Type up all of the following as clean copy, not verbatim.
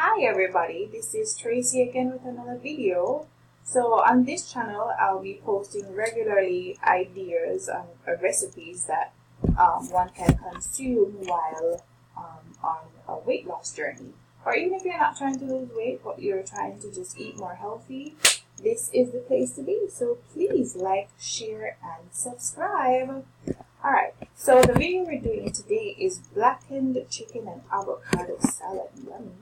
Hi everybody, this is Tracy again with another video. So on this channel I'll be posting regularly ideas and recipes that one can consume while on a weight loss journey. Or even if you're not trying to lose weight but you're trying to just eat more healthy, this is the place to be. So please like, share and subscribe. Alright, so the video we're doing today is blackened chicken and avocado salad. Yummy.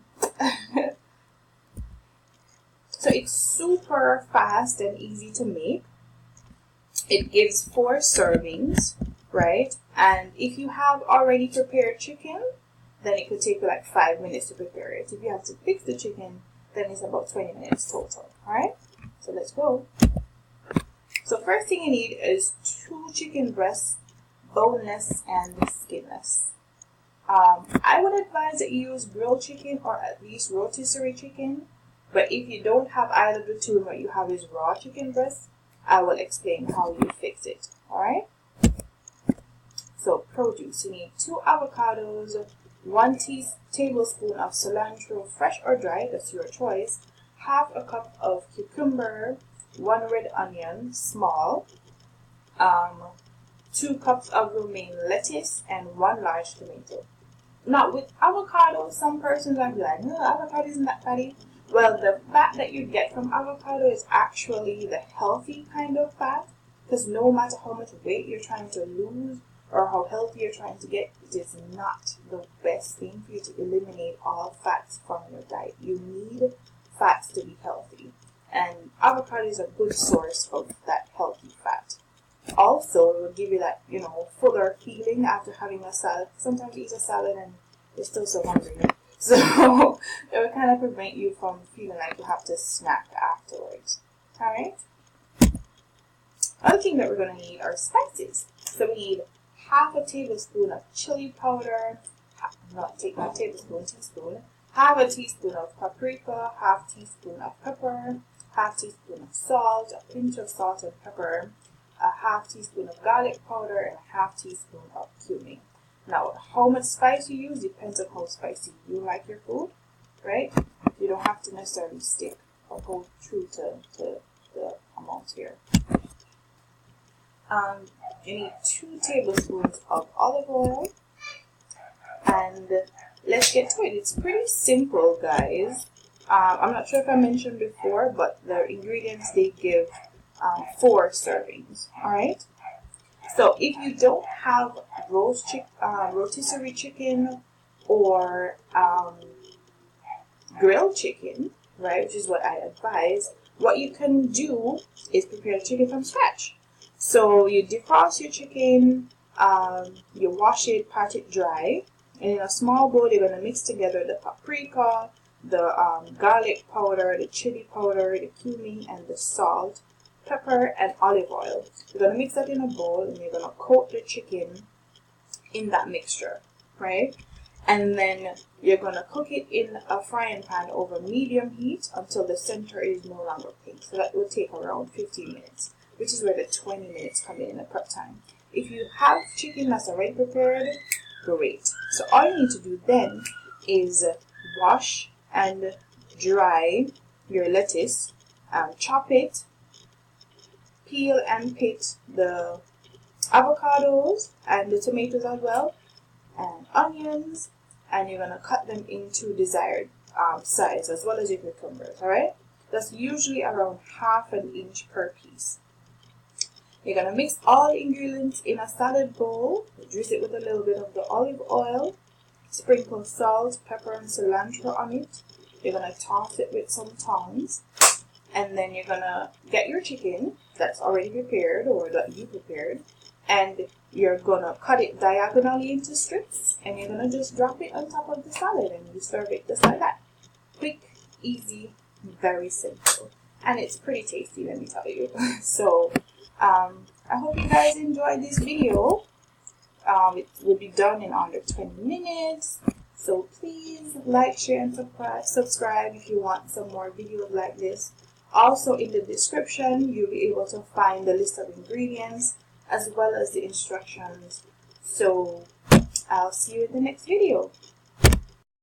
So it's super fast and easy to make. It gives 4 servings, right? And if you have already prepared chicken, then it could take you like 5 minutes to prepare it. If you have to fix the chicken, then it's about 20 minutes total. Alright, so let's go. So first thing you need is 2 chicken breasts, boneless and skinless. I would advise that you use grilled chicken or at least rotisserie chicken. But if you don't have either of the two and what you have is raw chicken breast, I will explain how you fix it. Alright? So produce. You need 2 avocados, 1 tablespoon of cilantro, fresh or dry, that's your choice, half a cup of cucumber, 1 red onion, small, 2 cups of romaine lettuce, and 1 large tomato. Now with avocado, some persons are like, no, avocado isn't that fatty. Well, the fat that you get from avocado is actually the healthy kind of fat, because no matter how much weight you're trying to lose or how healthy you're trying to get, it is not the best thing for you to eliminate all fats from your diet. You need fats to be healthy, and avocado is a good source of that healthy fat. Also, it will give you that, fuller feeling after having a salad. Sometimes you eat a salad and you're still so hungry. So it will kind of prevent you from feeling like you have to snack afterwards. Alright? Other thing that we're going to need are spices. So we need half a tablespoon of chili powder, teaspoon, half a teaspoon of paprika, half teaspoon of pepper, half teaspoon of salt, a pinch of salt and pepper, a half teaspoon of garlic powder, and a half teaspoon of cumin. Now, how much spice you use depends on how spicy you like your food, right? You don't have to necessarily stick or go true to the amount here. You need 2 tablespoons of olive oil, and let's get to it. It's pretty simple, guys. I'm not sure if I mentioned before, but the ingredients they give 4 servings. Alright, so if you don't have rotisserie chicken or grilled chicken, right, which is what I advise, what you can do is prepare the chicken from scratch. So you defrost your chicken, you wash it, pat it dry, and in a small bowl you're going to mix together the paprika, the garlic powder, the chili powder, the cumin, and the salt, pepper, and olive oil. You're going to mix that in a bowl and you're going to coat the chicken in that mixture, right? And then you're going to cook it in a frying pan over medium heat until the center is no longer pink. So that will take around 15 minutes, which is where the 20 minutes come in the prep time. If you have chicken that's already prepared, great. So all you need to do then is wash and dry your lettuce, chop it, peel and pit the avocados and the tomatoes as well, and onions, and you're going to cut them into desired size as well as your cucumbers. Alright, that's usually around ½ an inch per piece. You're going to mix all the ingredients in a salad bowl, dress it with a little bit of the olive oil, sprinkle salt, pepper and cilantro on it. You're going to toss it with some tongs, and then you're going to get your chicken that's already prepared or that you prepared, and you're going to cut it diagonally into strips, and you're going to just drop it on top of the salad and you serve it just like that. Quick, easy, very simple, and it's pretty tasty, let me tell you. So I hope you guys enjoyed this video. It will be done in under 20 minutes. So please like, share, and subscribe if you want some more videos like this. Also in the description, you'll be able to find the list of ingredients as well as the instructions. So I'll see you in the next video.